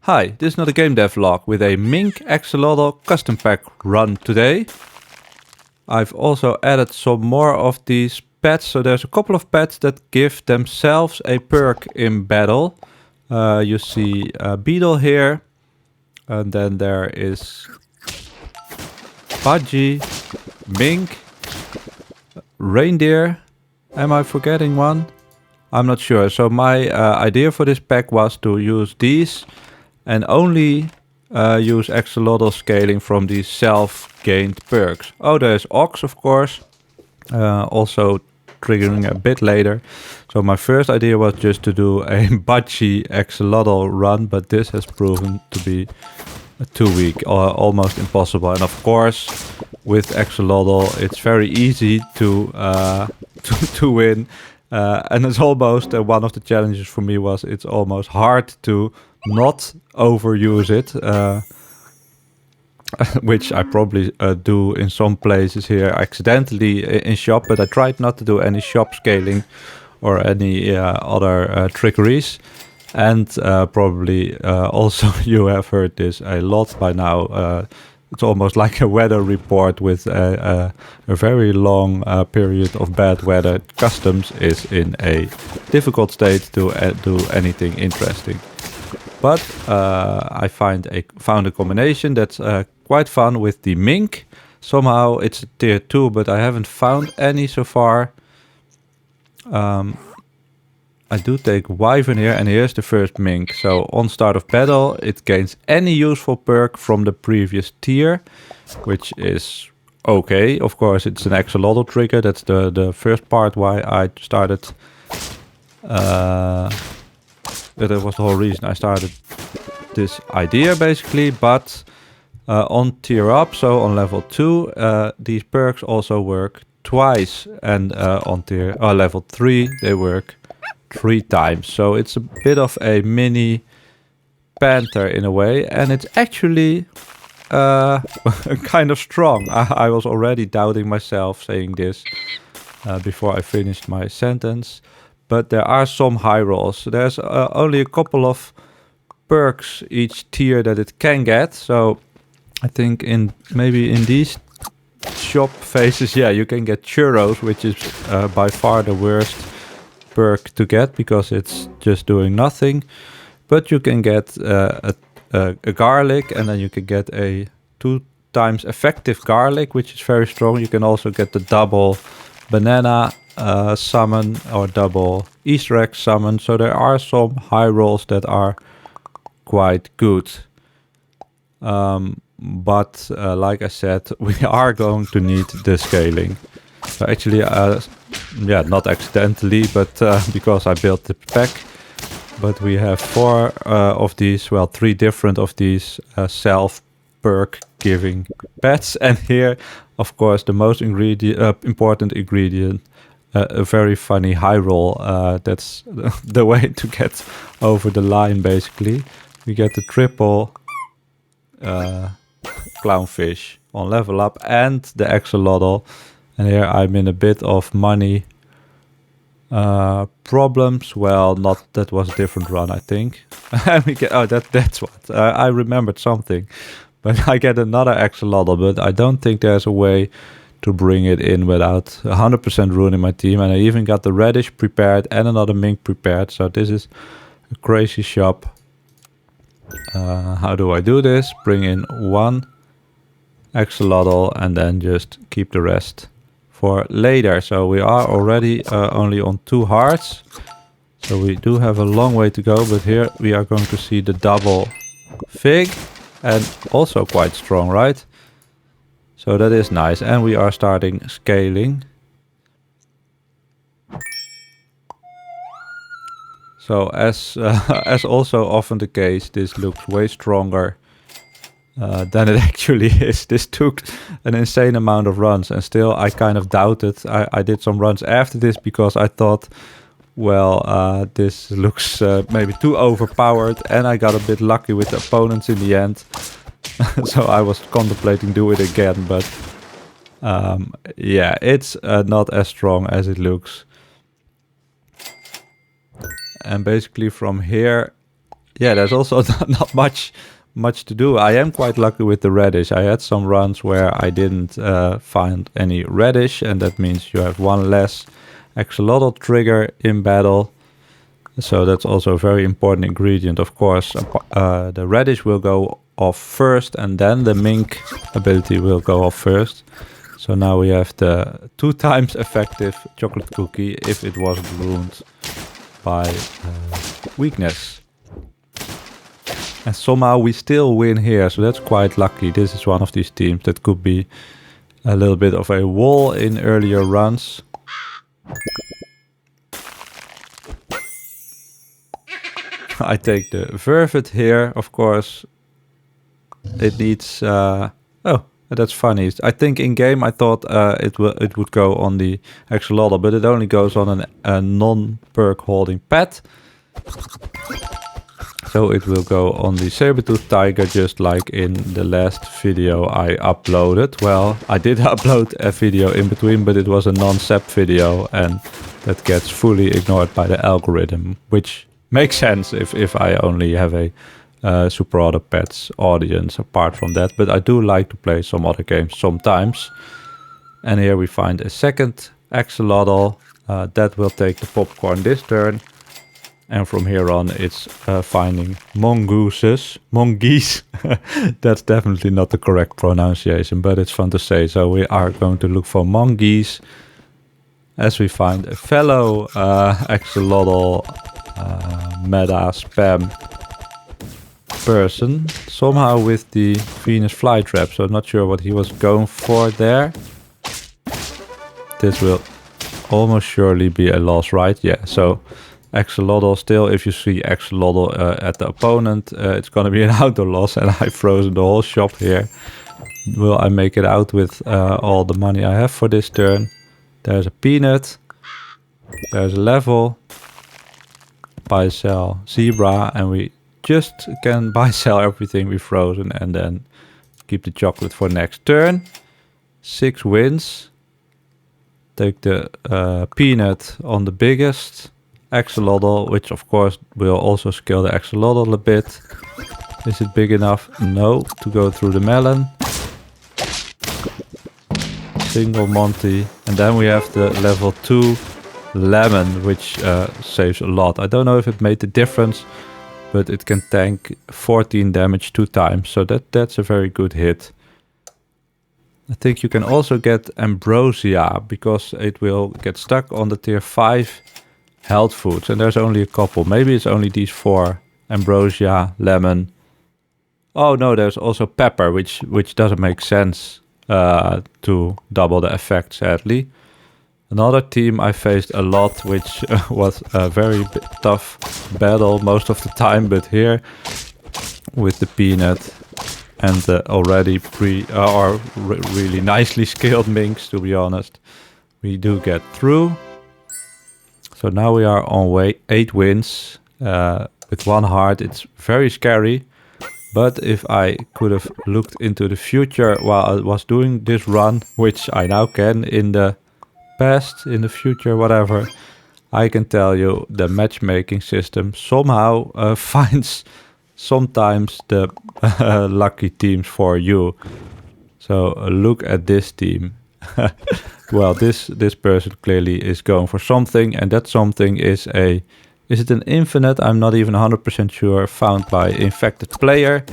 Hi, this is not a game dev vlog with a MINK axolotl custom pack run today. I've also added some more of these pets, so there's a couple of pets that give themselves a perk in battle. You see a beetle here, and then there is Budgie, Mink, reindeer. Am I forgetting one? I'm not sure. So my idea for this pack was to use these and only use axolotl scaling from these self-gained perks. Oh, there's Ox, of course, also triggering a bit later. So my first idea was just to do a Budgie axolotl run, but this has proven to be too weak, almost impossible. And of course, with axolotl, it's very easy to to win. And it's almost one of the challenges for me was it's almost hard to not overuse it, which I probably do in some places here accidentally in shop, but I tried not to do any shop scaling or any other trickeries. And probably also you have heard this a lot by now. It's almost like a weather report with a very long period of bad weather. Customs is in a difficult state to do anything interesting. But I found a combination that's quite fun with the mink. Somehow it's a tier 2, but I haven't found any so far. I do take Wyvern here, and here's the first mink. So on start of battle, it gains any useful perk from the previous tier, which is okay. Of course, it's an axolotl trigger. That's the first part why I started. That was the whole reason I started this idea, basically. But on tier up, so on level 2, these perks also work twice, and on tier level 3, they work 3 times. So it's a bit of a mini panther in a way, and it's actually kind of strong. I was already doubting myself saying this before I finished my sentence, but there are some high rolls. There's only a couple of perks each tier that it can get, so I think maybe in these shop phases, yeah, you can get churros, which is by far the worst perk to get because it's just doing nothing. But you can get a garlic, and then you can get a 2 times effective garlic, which is very strong. You can also get the double banana summon or double Easter egg summon. So there are some high rolls that are quite good. But like I said, we are going to need the scaling. So actually, yeah, not accidentally, but because I built the pack. But we have 4 of these, well, 3 different of these self-perk giving pets. And here, of course, the most important ingredient, a very funny high roll. That's the way to get over the line, basically. We get the triple clownfish on level up and the axolotl. And here I'm in a bit of money problems. Well, that was a different run, I think. And we get, that's what I remembered something. But I get another axolotl, but I don't think there's a way to bring it in without 100% ruining my team. And I even got the radish prepared and another mink prepared. So this is a crazy shop. How do I do this? Bring in 1 axolotl and then just keep the rest for later. So we are already only on 2 hearts. So we do have a long way to go, but here we are going to see the double fig, and also quite strong, right? So that is nice, and we are starting scaling. So as also often the case, this looks way stronger than it actually is. This took an insane amount of runs, and still I kind of doubted. I did some runs after this because I thought, well, this looks maybe too overpowered, and I got a bit lucky with the opponents in the end. So I was contemplating do it again, but yeah, it's not as strong as it looks. And basically from here yeah, there's also not much to do. I am quite lucky with the radish. I had some runs where I didn't find any radish, and that means you have one less axolotl trigger in battle. So that's also a very important ingredient. Of course, the radish will go off first, and then the mink ability will go off first. So now we have the 2 times effective chocolate cookie if it wasn't ruined by weakness. And somehow we still win here, so that's quite lucky. This is one of these teams that could be a little bit of a wall in earlier runs. I take the vervet here, of course. It needs... oh, that's funny. I think in game I thought it would go on the axolotl, but it only goes on a non-perk holding pet. So it will go on the saber-tooth tiger, just like in the last video I uploaded. Well, I did upload a video in between, but it was a non-sep video, and that gets fully ignored by the algorithm, which makes sense if I only have a Super Auto Pets audience apart from that. But I do like to play some other games sometimes. And here we find a second axolotl. That will take the popcorn this turn. And from here on, it's finding mongooses. Mongoose. That's definitely not the correct pronunciation, but it's fun to say. So we are going to look for mongoose as we find a fellow axolotl meta spam person. Somehow with the Venus flytrap. So I'm not sure what he was going for there. This will almost surely be a loss, right? Yeah, so... axolotl still, if you see axolotl at the opponent, it's gonna be an auto loss, and I've frozen the whole shop here. Will I make it out with all the money I have for this turn? There's a peanut. There's a level. Buy, sell, zebra, and we just can buy, sell everything we've frozen, and then keep the chocolate for next turn. 6 wins. Take the peanut on the biggest axolotl, which of course will also scale the axolotl a bit. Is it big enough? No, to go through the melon. Single Monty. And then we have the level 2 lemon, which saves a lot. I don't know if it made the difference, but it can tank 14 damage 2 times. So that's a very good hit. I think you can also get ambrosia, because it will get stuck on the tier 5 health foods, and there's only a couple. Maybe it's only these 4: ambrosia, lemon. Oh no, there's also pepper, which doesn't make sense to double the effect, sadly. Another team I faced a lot, which was a very tough battle most of the time, but here with the peanut and the already really nicely scaled minks, to be honest, we do get through. So now we are on 8 wins with 1 heart. It's very scary. But if I could have looked into the future while I was doing this run, which I now can in the past, in the future, whatever, I can tell you the matchmaking system somehow finds sometimes the lucky teams for you. So look at this team. Well, this person clearly is going for something, and that something is it an infinite? I'm not even 100% sure. Found by infected player.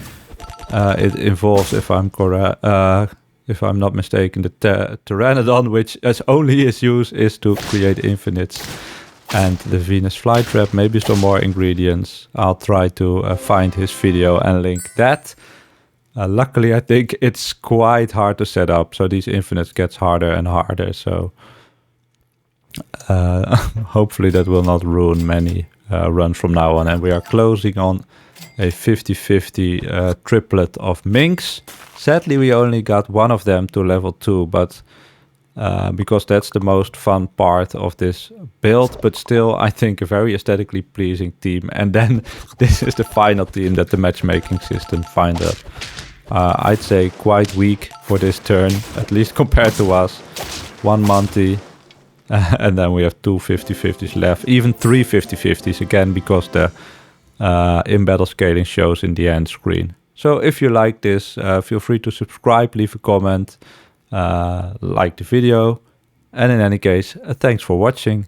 It involves, if I'm not mistaken, the pteranodon, which as only his use is to create infinites, and the Venus flytrap. Maybe some more ingredients. I'll try to find his video and link that. Luckily, I think it's quite hard to set up, so these infinites gets harder and harder, so hopefully that will not ruin many runs from now on. And we are closing on a 50-50 triplet of minks. Sadly, we only got one of them to level 2, but because that's the most fun part of this build, but still I think a very aesthetically pleasing team. And then this is the final team that the matchmaking system find up. I'd say quite weak for this turn, at least compared to us. 1 Monty, and then we have 2 50-50s left, even 3 50-50s again, because the in battle scaling shows in the end screen. So if you like this, feel free to subscribe, leave a comment, like the video. And in any case, thanks for watching.